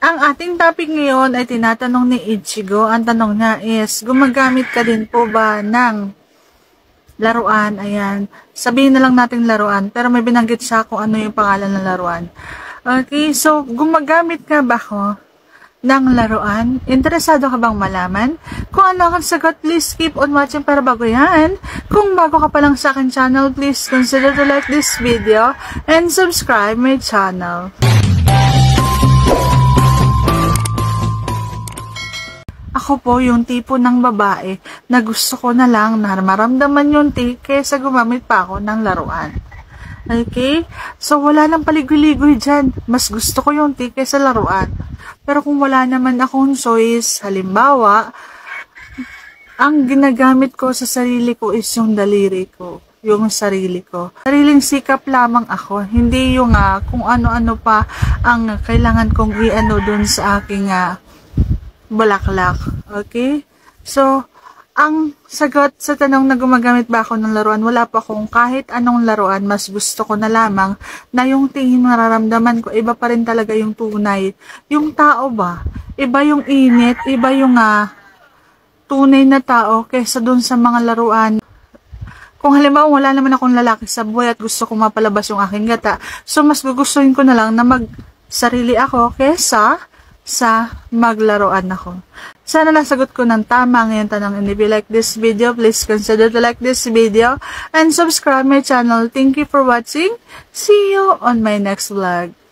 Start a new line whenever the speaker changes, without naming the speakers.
Ang ating topic ngayon ay tinatanong ni Ichigo. Ang tanong niya is, gumagamit ka din po ba ng laruan? Ayan. Sabihin na lang natin laruan. Pero may binanggit siya kung ano yung pangalan ng laruan. Okay, so gumagamit ka ba ako ng laruan? Interesado ka bang malaman? Kung ano ang sagot, please keep on watching para bago yan. Kung bago ka pa lang sa akin channel, please consider to like this video and subscribe my channel. Ako po yung tipo ng babae na gusto ko na lang na maramdaman yung tea kaysa gumamit pa ako ng laruan. Okay? So, wala nang paligoy-ligoy dyan. Mas gusto ko yung tea kaysa laruan. Pero kung wala naman akong choice, halimbawa, ang ginagamit ko sa sarili ko is yung daliri ko. Yung sarili ko. Sariling sikap lamang ako. Hindi yung kung ano-ano pa ang kailangan kong i-ano dun sa aking bulaklak. Okay? So, ang sagot sa tanong na gumagamit ba ako ng laruan, wala pa akong kahit anong laruan. Mas gusto ko na lamang na yung tingin nararamdaman ko, iba pa rin talaga yung tunay. Yung tao ba? Iba yung init, iba yung tunay na tao kaysa dun sa mga laruan. Kung halimbawa wala naman akong lalaki sa buhay at gusto ko mapalabas yung aking gata, so mas gugustuhin ko na lang na magsarili ako kaysa sa maglaruan ako. Sana nasagot ko ng tama ngayon tanong. And if you like this video, please consider to like this video and subscribe my channel. Thank you for watching. See you on my next vlog.